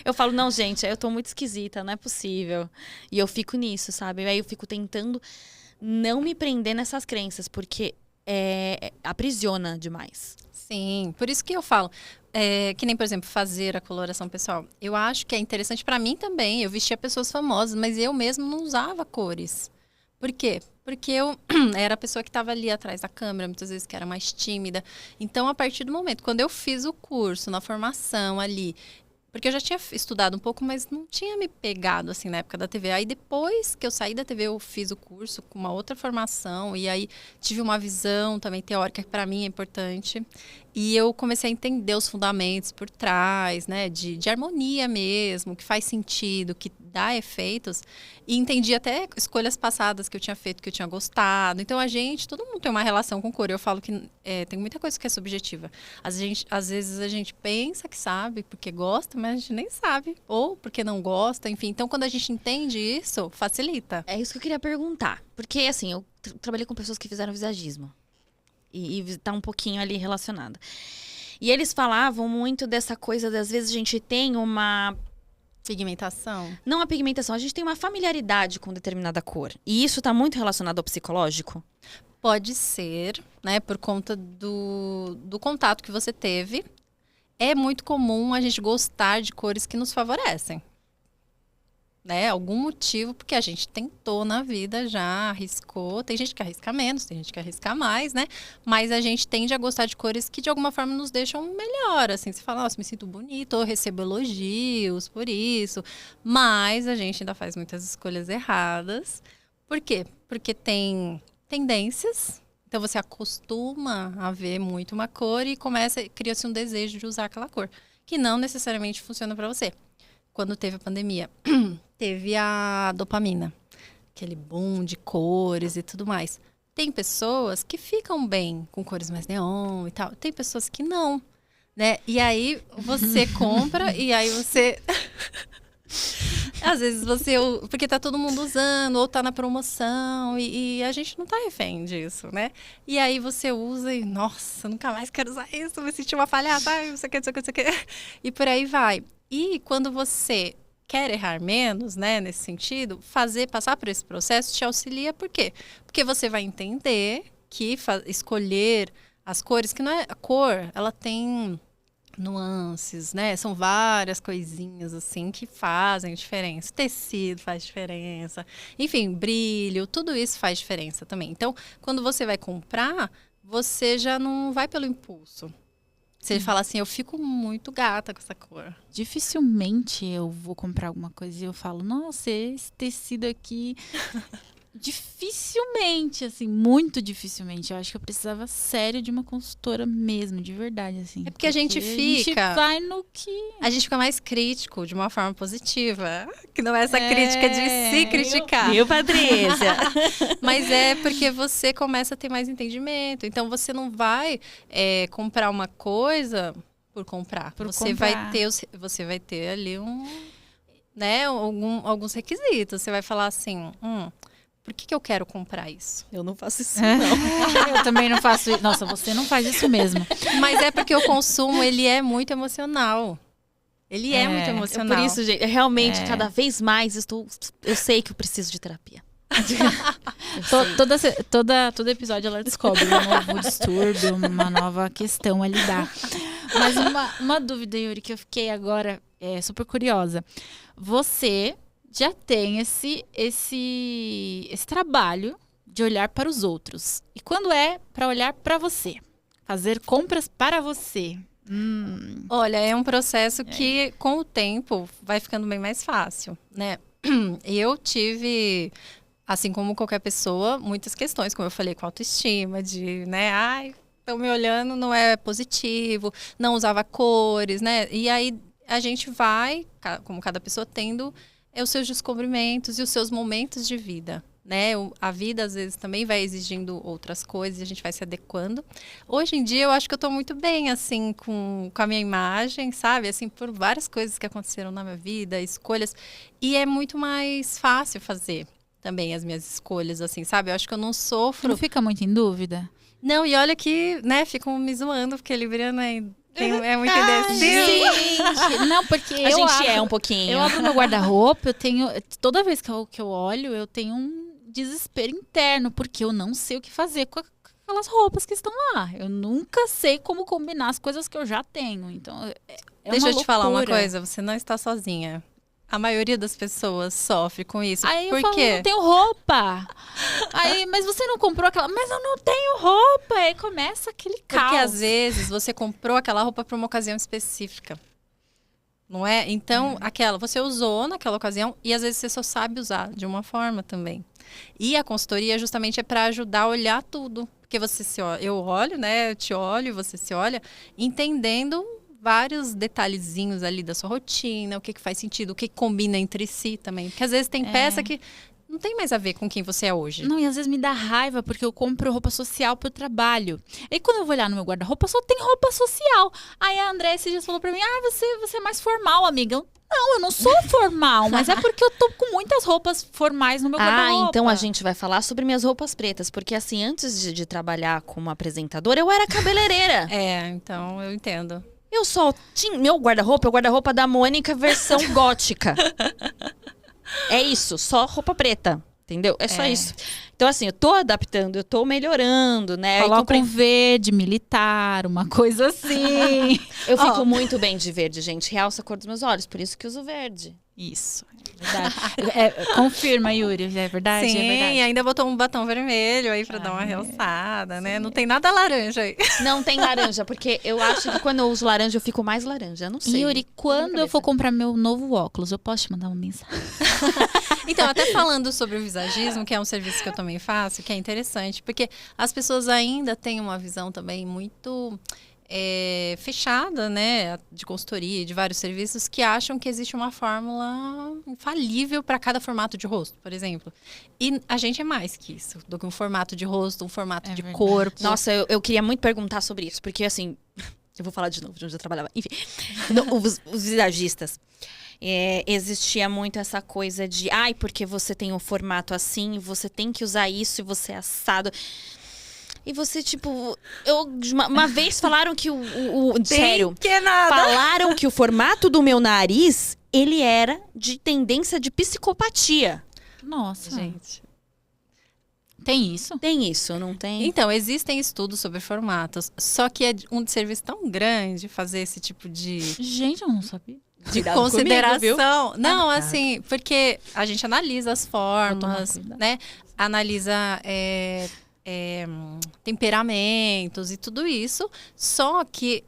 Eu falo, não, gente, eu tô muito esquisita, não é possível. E eu fico nisso, sabe? E aí eu fico tentando não me prender nessas crenças, porque aprisiona demais. Sim, por isso que eu falo, que nem, por exemplo, fazer a coloração pessoal. Eu acho que é interessante para mim também. Eu vestia pessoas famosas, mas eu mesmo não usava cores. Por quê? Porque eu era a pessoa que estava ali atrás da câmera, muitas vezes que era mais tímida. Então, a partir do momento, quando eu fiz o curso, na formação ali, porque eu já tinha estudado um pouco, mas não tinha me pegado, assim, na época da TV. Aí, depois que eu saí da TV, eu fiz o curso com uma outra formação. E aí, tive uma visão também teórica, que para mim é importante. E eu comecei a entender os fundamentos por trás, né? De harmonia mesmo, que faz sentido, que dá efeitos. E entendi até escolhas passadas que eu tinha feito, que eu tinha gostado. Então, todo mundo tem uma relação com cor. Eu falo que tem muita coisa que é subjetiva. Às vezes a gente pensa que sabe porque gosta, mas a gente nem sabe. Ou porque não gosta, enfim. Então, quando a gente entende isso, facilita. É isso que eu queria perguntar. Porque, assim, eu trabalhei com pessoas que fizeram visagismo. E tá um pouquinho ali relacionado. E eles falavam muito dessa coisa, às vezes a gente tem uma... Pigmentação? Não a pigmentação, a gente tem uma familiaridade com determinada cor. E isso tá muito relacionado ao psicológico? Pode ser, né? Por conta do contato que você teve. É muito comum a gente gostar de cores que nos favorecem. Né? Algum motivo, porque a gente tentou na vida já, arriscou. Tem gente que arrisca menos, tem gente que arrisca mais, né? Mas a gente tende a gostar de cores que de alguma forma nos deixam melhor, assim. Você fala, nossa, me sinto bonito, ou recebo elogios por isso. Mas a gente ainda faz muitas escolhas erradas. Por quê? Porque tem tendências. Então você acostuma a ver muito uma cor e cria-se um desejo de usar aquela cor, que não necessariamente funciona para você. Quando teve a pandemia, teve a dopamina, aquele boom de cores e tudo mais. Tem pessoas que ficam bem com cores mais neon e tal. Tem pessoas que não, né? E aí você compra e aí você... Às vezes porque tá todo mundo usando ou tá na promoção e a gente não tá refém disso, né? E aí você usa e, nossa, nunca mais quero usar isso, me sentir uma palhaça, não sei o que, não sei o que, não sei o que. E por aí vai. E quando você quer errar menos, né, nesse sentido, passar por esse processo te auxilia, por quê? Porque você vai entender que escolher as cores, que não é a cor, ela tem nuances, né? São várias coisinhas assim que fazem diferença. Tecido faz diferença. Enfim, brilho, tudo isso faz diferença também. Então, quando você vai comprar, você já não vai pelo impulso. Você fala assim, eu fico muito gata com essa cor. Dificilmente eu vou comprar alguma coisa e eu falo, nossa, esse tecido aqui... Dificilmente, assim, muito dificilmente. Eu acho que eu precisava sério de uma consultora mesmo, de verdade, assim. É porque a gente A gente vai no que... A gente fica mais crítico, de uma forma positiva. Que não é essa crítica de se criticar. Viu, Patrícia? Mas é porque você começa a ter mais entendimento. Então, você não vai comprar uma coisa por comprar. Você vai ter ali alguns requisitos. Você vai falar assim... Por que eu quero comprar isso? Eu não faço isso, não. Eu também não faço isso. Nossa, você não faz isso mesmo. Mas é porque o consumo, ele é muito emocional. Ele é muito emocional. Por isso, gente, realmente, cada vez mais eu sei que eu preciso de terapia. Todo episódio ela descobre um novo distúrbio, uma nova questão a lidar. Mas uma dúvida, Yuri, que eu fiquei agora super curiosa. Você... já tem esse trabalho de olhar para os outros. E quando é para olhar para você? Fazer compras para você. Olha, é um processo que, com o tempo, vai ficando bem mais fácil, né? Eu tive, assim como qualquer pessoa, muitas questões, como eu falei, com autoestima, de, né? Ai, estão me olhando, não é positivo, não usava cores, né? E aí a gente vai, como cada pessoa, tendo... os seus descobrimentos e os seus momentos de vida, né? A vida, às vezes, também vai exigindo outras coisas e a gente vai se adequando. Hoje em dia, eu acho que eu tô muito bem, assim, com a minha imagem, sabe? Assim, por várias coisas que aconteceram na minha vida, escolhas. E é muito mais fácil fazer também as minhas escolhas, assim, sabe? Eu acho que eu não sofro. Não fica muito em dúvida? Não, e olha que, né, ficam me zoando, porque Libriana é muito indecisa. Gente, não, porque A gente é um pouquinho. Eu abro meu guarda-roupa, eu tenho... Toda vez que eu olho, eu tenho um desespero interno, porque eu não sei o que fazer com aquelas roupas que estão lá. Eu nunca sei como combinar as coisas que eu já tenho. Então, Deixa uma eu te falar uma loucura. coisa, você não está sozinha. A maioria das pessoas sofre com isso. Aí Por eu falo, quê? não tenho roupa. Aí, mas você não comprou aquela... Mas eu não tenho roupa. Aí começa aquele caos. Porque às vezes você comprou aquela roupa para uma ocasião específica. Não é? Então, você usou naquela ocasião e às vezes você só sabe usar de uma forma também. E a consultoria justamente é para ajudar a olhar tudo. Porque eu olho, né? Eu te olho, você se olha, entendendo vários detalhezinhos ali da sua rotina, o que faz sentido, o que combina entre si também. Porque às vezes tem peça que não tem mais a ver com quem você é hoje. Não, e às vezes me dá raiva porque eu compro roupa social pro trabalho. E quando eu vou olhar no meu guarda-roupa, só tem roupa social. Aí a André esses dias falou pra mim, você é mais formal, amiga. Eu não sou formal, mas é porque eu tô com muitas roupas formais no meu guarda-roupa. Então a gente vai falar sobre minhas roupas pretas. Porque assim, antes de trabalhar como apresentadora, eu era cabeleireira. Então eu entendo. Eu só tinha... Meu guarda-roupa é o guarda-roupa da Mônica versão gótica. É isso, só roupa preta. Entendeu? É só isso. Então, assim, eu tô adaptando, eu tô melhorando, né? Coloca um verde militar, uma coisa assim. Eu fico muito bem de verde, gente. Realça a cor dos meus olhos, por isso que uso verde. Isso, é verdade. Confirma, Yuri, é verdade? Sim, é verdade. e ainda botou um batom vermelho aí pra dar uma realçada, né? Não tem nada laranja aí. Não tem laranja, porque eu acho que quando eu uso laranja, eu fico mais laranja. Não sei. Yuri, quando eu for comprar meu novo óculos, eu posso te mandar uma mensagem? Então, até falando sobre o visagismo, que é um serviço que eu também faço, que é interessante, porque as pessoas ainda têm uma visão também muito fechada, né, de consultoria, de vários serviços, que acham que existe uma fórmula infalível para cada formato de rosto, por exemplo. E a gente é mais que isso, do que um formato de rosto, um formato de verdade. corpo. Nossa, eu queria muito perguntar sobre isso, porque assim, eu vou falar de novo de onde eu trabalhava. Enfim, os visagistas. Existia muito essa coisa de porque você tem um formato assim, você tem que usar isso e você é assado. E você, tipo, uma vez falaram que sério, que nada. falaram que o formato do meu nariz, ele era de tendência de psicopatia. Nossa, Gente. Tem isso? Tem isso, não tem? Então, existem estudos sobre formatos, só que é um serviço tão grande fazer esse tipo de Gente, eu não sabia. Cuidado consideração. comigo, viu? Não, assim, porque a gente analisa as formas, cuidado. né? Analisa temperamentos e tudo isso, só que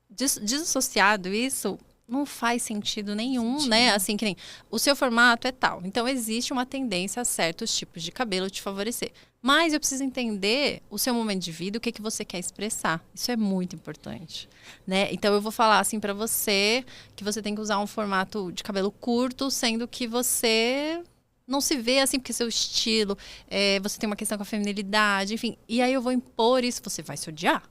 desassociado isso não faz sentido nenhum, né? Assim, que nem o seu formato é tal. Então, existe uma tendência a certos tipos de cabelo te favorecer. Mas eu preciso entender o seu momento de vida, o que você quer expressar. Isso é muito importante, né? Então, eu vou falar assim pra você que você tem que usar um formato de cabelo curto, sendo que você não se vê assim porque seu estilo, você tem uma questão com a feminilidade, enfim. E aí eu vou impor isso, você vai se odiar.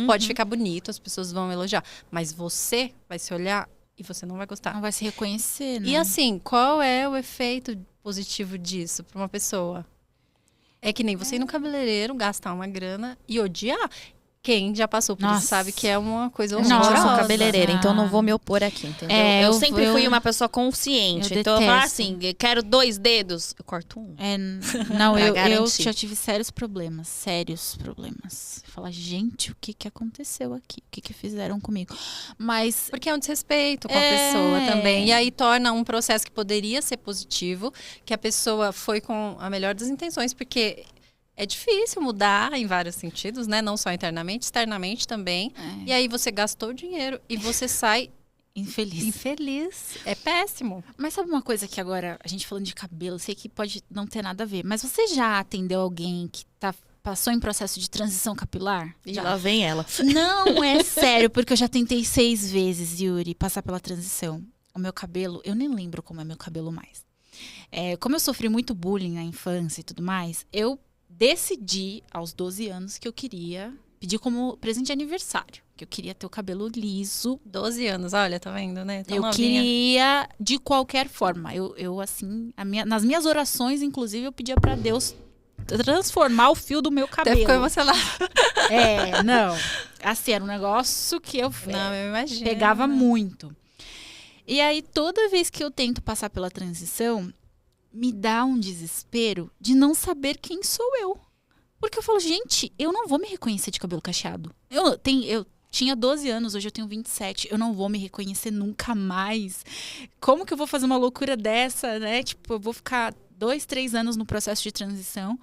Pode ficar bonito, as pessoas vão elogiar. Mas você vai se olhar e você não vai gostar. Não vai se reconhecer, né? E assim, qual é o efeito positivo disso para uma pessoa? É que nem você ir no cabeleireiro, gastar uma grana e odiar. Quem já passou por isso sabe que é uma coisa Gente, eu horrorosa. sou cabeleireira, então não vou me opor aqui, entendeu? Eu sempre fui uma pessoa consciente. Eu Então eu falo detesto. assim, quero 2 dedos, eu corto um. Não, Pra eu garantir. já tive sérios problemas. Falar, gente, o que aconteceu aqui? O que fizeram comigo? Mas Porque é um desrespeito com a pessoa também. E aí torna um processo que poderia ser positivo, que a pessoa foi com a melhor das intenções, porque é difícil mudar em vários sentidos, né? Não só internamente, externamente também. E aí você gastou dinheiro e você sai infeliz. É péssimo. Mas sabe uma coisa que agora, a gente falando de cabelo, sei que pode não ter nada a ver, mas você já atendeu alguém que passou em processo de transição capilar? E lá vem ela. Não, é sério, porque eu já tentei 6 vezes, Yuri, passar pela transição. O meu cabelo, eu nem lembro como é meu cabelo mais. Como eu sofri muito bullying na infância e tudo mais, eu decidi, aos 12 anos, que eu queria Pedi como presente de aniversário, que eu queria ter o cabelo liso. 12 anos, olha, tá vendo, né? Tão Eu novinha. queria de qualquer forma. Eu assim, nas minhas orações, inclusive, eu pedia pra Deus transformar o fio do meu Até cabelo. ficou emocionada. Não. Assim, era um negócio que eu Não, eu imagino. pegava muito. E aí, toda vez que eu tento passar pela transição, me dá um desespero de não saber quem sou eu. Porque eu falo, gente, eu não vou me reconhecer de cabelo cacheado. Eu tinha 12 anos, hoje eu tenho 27. Eu não vou me reconhecer nunca mais. Como que eu vou fazer uma loucura dessa, né? Tipo, eu vou ficar 2, 3 anos no processo de transição.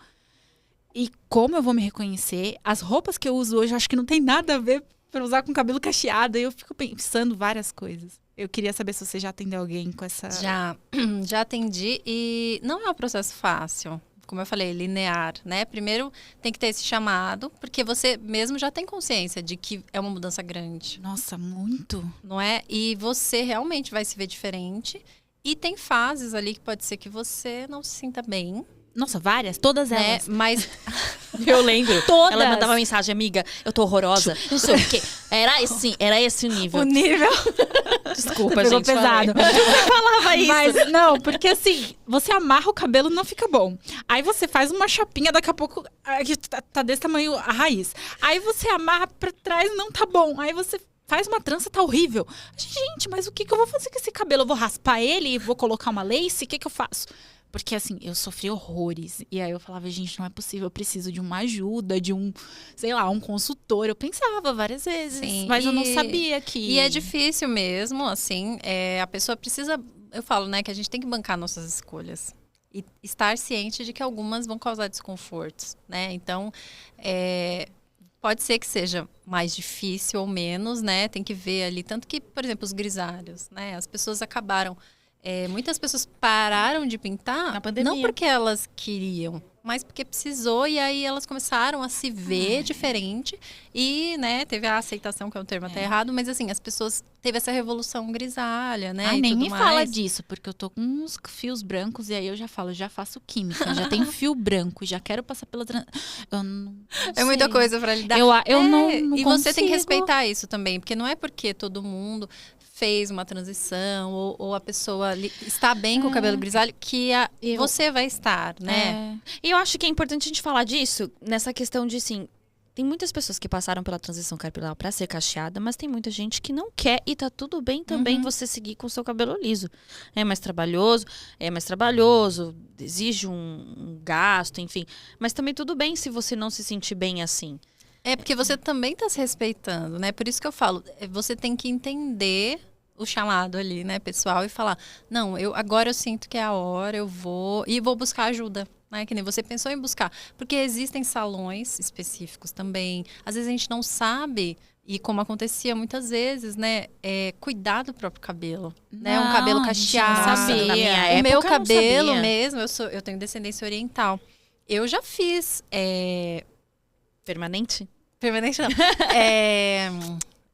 E como eu vou me reconhecer? As roupas que eu uso hoje, eu acho que não tem nada a ver para usar com cabelo cacheado. E eu fico pensando várias coisas. Eu queria saber se você já atendeu alguém com essa... Já atendi e não é um processo fácil. Como eu falei, linear, né? Primeiro tem que ter esse chamado, porque você mesmo já tem consciência de que é uma mudança grande. Nossa, muito. Não é? E você realmente vai se ver diferente. E tem fases ali que pode ser que você não se sinta bem, Nossa, várias, todas né? elas. Mas Eu lembro. Todas. Ela mandava mensagem, amiga, eu tô horrorosa. Não sei o quê. Era esse o nível. o nível... Desculpa, Pegou gente. pesado. Você falava isso. Mas não, porque assim, você amarra o cabelo não fica bom. Aí você faz uma chapinha, daqui a pouco que tá desse tamanho a raiz. Aí você amarra pra trás, não tá bom. Aí você faz uma trança, tá horrível. Gente, mas o que eu vou fazer com esse cabelo? Eu vou raspar ele e vou colocar uma lace? O que eu faço? Porque, assim, eu sofri horrores. E aí eu falava, gente, não é possível, eu preciso de uma ajuda, de um, sei lá, um consultor. Eu pensava várias vezes, Sim, mas eu não sabia que... E é difícil mesmo, assim, a pessoa precisa... Eu falo, né, que a gente tem que bancar nossas escolhas. E estar ciente de que algumas vão causar desconfortos, né? Então, pode ser que seja mais difícil ou menos, né? Tem que ver ali. Tanto que, por exemplo, os grisalhos, né? As pessoas acabaram... muitas pessoas pararam de pintar, Na pandemia. não porque elas queriam, mas porque precisou, e aí elas começaram a se ver diferente. E, né, teve a aceitação, que é um termo até errado, mas assim, as pessoas... Teve essa revolução grisalha, né? Ai, e nem tudo me mais. fala disso, porque eu tô com uns fios brancos e aí eu já falo, já faço química, já tenho fio branco, já quero passar pela... Eu não É muita sei. coisa pra lidar. Eu não E você tem que consigo. respeitar isso também, porque não é porque todo mundo fez uma transição ou a pessoa está bem com o cabelo grisalho que você vai estar, né? E eu acho que é importante a gente falar disso nessa questão de, assim, tem muitas pessoas que passaram pela transição capilar pra ser cacheada, mas tem muita gente que não quer e tá tudo bem também você seguir com o seu cabelo liso. É mais trabalhoso, exige um gasto, enfim. Mas também tudo bem se você não se sentir bem assim. É porque você também está se respeitando, né? Por isso que eu falo, você tem que entender o chamado ali, né, pessoal, e falar, não, agora eu sinto que é a hora, eu vou buscar ajuda, né? Que nem você pensou em buscar, porque existem salões específicos também. Às vezes a gente não sabe, e como acontecia muitas vezes, né, cuidar do próprio cabelo, né? Um cabelo Não, a gente cacheado. não sabia. Na minha O época, meu eu não cabelo sabia. mesmo, eu tenho descendência oriental. Eu já fiz Permanente? permanente não.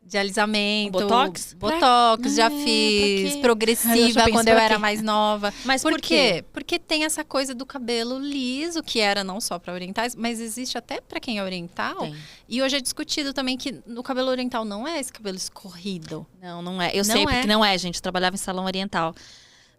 De alisamento. Botox? Botox, já Pra fiz. quê? Progressiva, Já quando pensou eu pra era quê? mais nova. Mas Por quê? Porque tem essa coisa do cabelo liso, que era não só para orientais, mas existe até para quem é oriental. Tem. E hoje é discutido também que no cabelo oriental não é esse cabelo escorrido. Não é. Eu Não sei é. porque não é, gente. Eu trabalhava em salão oriental.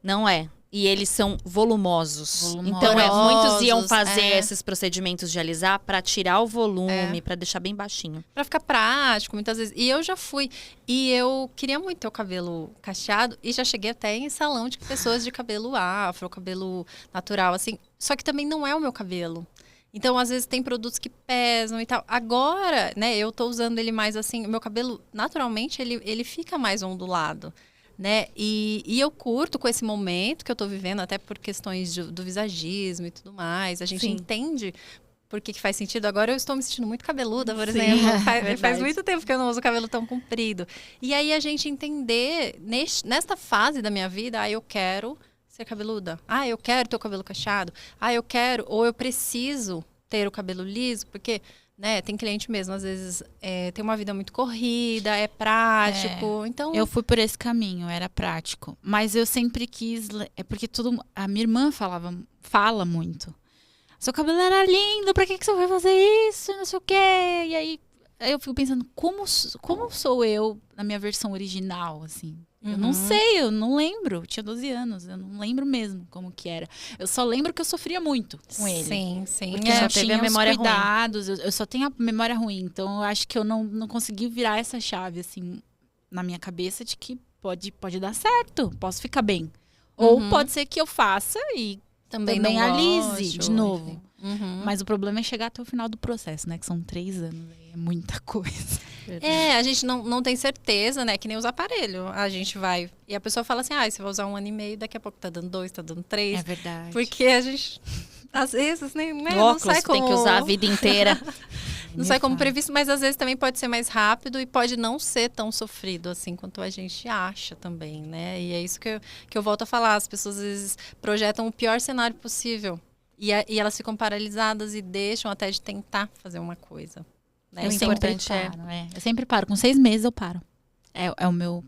Não é. E eles são volumosos. Volumosos. Então, muitos iam Volumosos, fazer esses procedimentos de alisar pra tirar o volume, pra deixar bem baixinho. Pra ficar prático, muitas vezes. E eu já fui. E eu queria muito ter o cabelo cacheado. E já cheguei até em salão de pessoas de cabelo afro, cabelo natural, assim. Só que também não é o meu cabelo. Então, às vezes, tem produtos que pesam e tal. Agora, né, eu tô usando ele mais assim. O meu cabelo, naturalmente, ele fica mais ondulado. Né? E eu curto com esse momento que eu tô vivendo, até por questões do visagismo e tudo mais. A gente Sim. entende por que faz sentido. Agora eu estou me sentindo muito cabeluda, por Sim, exemplo. é verdade. Faz muito tempo que eu não uso cabelo tão comprido. E aí a gente entender, nesta fase da minha vida, eu quero ser cabeluda. Eu quero ter o cabelo cacheado. Eu quero, ou eu preciso ter o cabelo liso, porque... Né, tem cliente mesmo, às vezes tem uma vida muito corrida, é prático, então... Eu fui por esse caminho, era prático. Mas eu sempre quis... É porque a minha irmã fala muito. Seu cabelo era lindo, pra que você vai fazer isso? Não sei o quê. E aí, Aí eu fico pensando, como sou eu na minha versão original, assim? Eu não sei, eu não lembro. Eu tinha 12 anos, eu não lembro mesmo como que era. Eu só lembro que eu sofria muito com ele. Sim, sim. Porque só não teve tinha a memória os cuidados, eu só tenho a memória ruim. Então, eu acho que eu não consegui virar essa chave, assim, na minha cabeça de que pode dar certo, posso ficar bem. Ou pode ser que eu faça e também não alise gosto, de novo. enfim. Uhum. Mas o problema é chegar até o final do processo, né? Que são 3 anos, é muita coisa. A gente não tem certeza, né? Que nem os aparelhos. A gente vai... E a pessoa fala assim, você vai usar 1 ano e meio, daqui a pouco tá dando 2, tá dando 3. É verdade. Porque a gente... Às vezes, né, O não óculos sai como... tem que usar a vida inteira. Não sai como previsto, mas às vezes também pode ser mais rápido e pode não ser tão sofrido assim quanto a gente acha também, né? E é isso que eu volto a falar. As pessoas às vezes projetam o pior cenário possível e elas ficam paralisadas e deixam até de tentar fazer uma coisa. Né? O importante paro, eu sempre paro. Com 6 meses eu paro. É o meu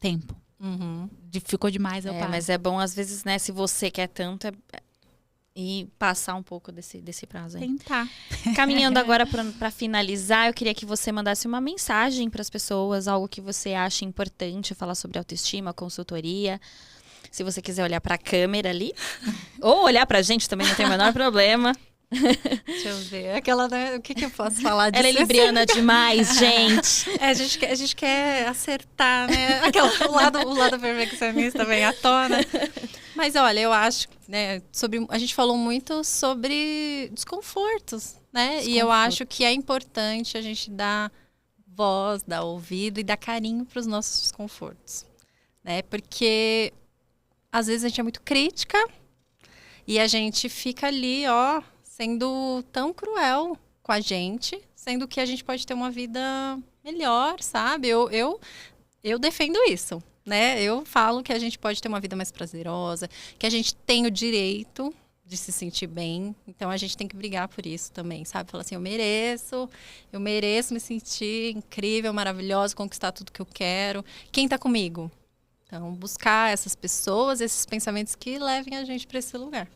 tempo. Uhum. Ficou demais, eu paro. Mas é bom, às vezes, né? Se você quer tanto, e passar um pouco desse prazo aí. Tentar. Caminhando agora para finalizar, eu queria que você mandasse uma mensagem para as pessoas, algo que você acha importante, falar sobre autoestima, consultoria. Se você quiser olhar para a câmera ali, ou olhar para a gente também, não tem o menor problema. Deixa eu ver. Aquela, né, o que eu posso falar disso? Ela é libriana demais, gente. A gente quer acertar, né? O lado perfeccionista vem à tona. Mas olha, eu acho, né, a gente falou muito sobre desconfortos, né? E eu acho que é importante a gente dar voz, dar ouvido e dar carinho para os nossos desconfortos, né? Porque às vezes a gente é muito crítica e a gente fica ali, sendo tão cruel com a gente, sendo que a gente pode ter uma vida melhor, sabe? Eu defendo isso, né? Eu falo que a gente pode ter uma vida mais prazerosa, que a gente tem o direito de se sentir bem. Então, a gente tem que brigar por isso também, sabe? Falar assim, eu mereço me sentir incrível, maravilhosa, conquistar tudo que eu quero. Quem tá comigo? Então, buscar essas pessoas, esses pensamentos que levem a gente para esse lugar.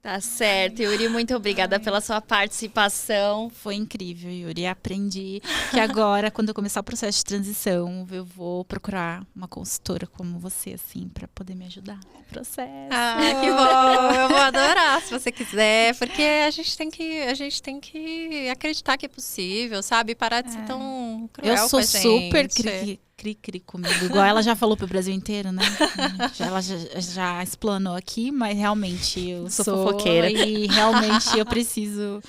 Tá certo, Yuri, muito obrigada pela sua participação. Foi incrível, Yuri. Aprendi que agora, quando eu começar o processo de transição, eu vou procurar uma consultora como você, assim, para poder me ajudar no processo. Que bom! Eu vou adorar, se você quiser, porque a gente tem que acreditar que é possível, sabe? Parar de ser tão cruel eu sou com a gente. super cri-cri comigo, igual ela já falou pro Brasil inteiro, né? Ela já explanou aqui, mas realmente eu sou sou fofoqueira. E realmente eu preciso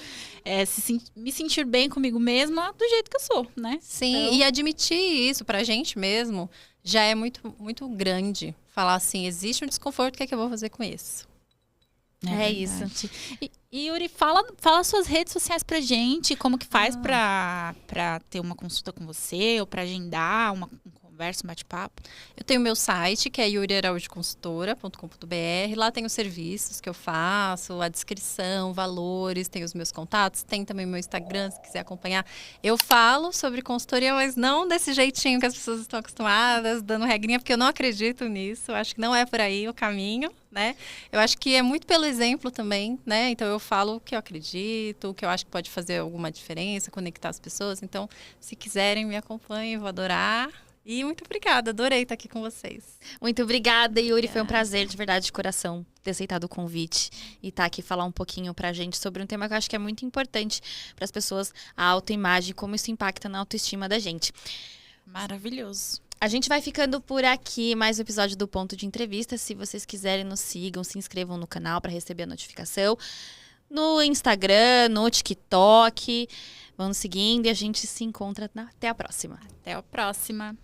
me sentir bem comigo mesma do jeito que eu sou, né? Sim, então... e admitir isso pra gente mesmo já é muito, muito grande. Falar assim, existe um desconforto, o que é que eu vou fazer com isso? É isso. E Yuri, fala suas redes sociais pra gente, como que faz pra ter uma consulta com você, ou pra agendar uma conversa, um bate-papo. Eu tenho meu site, que é yuriaraújoconsultora.com.br. Lá tem os serviços que eu faço, a descrição, valores, tem os meus contatos, tem também meu Instagram, se quiser acompanhar. Eu falo sobre consultoria, mas não desse jeitinho que as pessoas estão acostumadas, dando regrinha, porque eu não acredito nisso. Eu acho que não é por aí o caminho, né? Eu acho que é muito pelo exemplo também, né? Então eu falo o que eu acredito, o que eu acho que pode fazer alguma diferença, conectar as pessoas. Então, se quiserem, me acompanhem, eu vou adorar. E muito obrigada, adorei estar aqui com vocês. Muito obrigada, Yuri. Foi um prazer, de verdade, de coração, ter aceitado o convite e estar aqui falar um pouquinho pra gente sobre um tema que eu acho que é muito importante para as pessoas, a autoimagem, como isso impacta na autoestima da gente. Maravilhoso. A gente vai ficando por aqui, mais um episódio do Ponto de Entrevista. Se vocês quiserem, nos sigam, se inscrevam no canal para receber a notificação. No Instagram, no TikTok. Vão seguindo e a gente se encontra até a próxima. Até a próxima.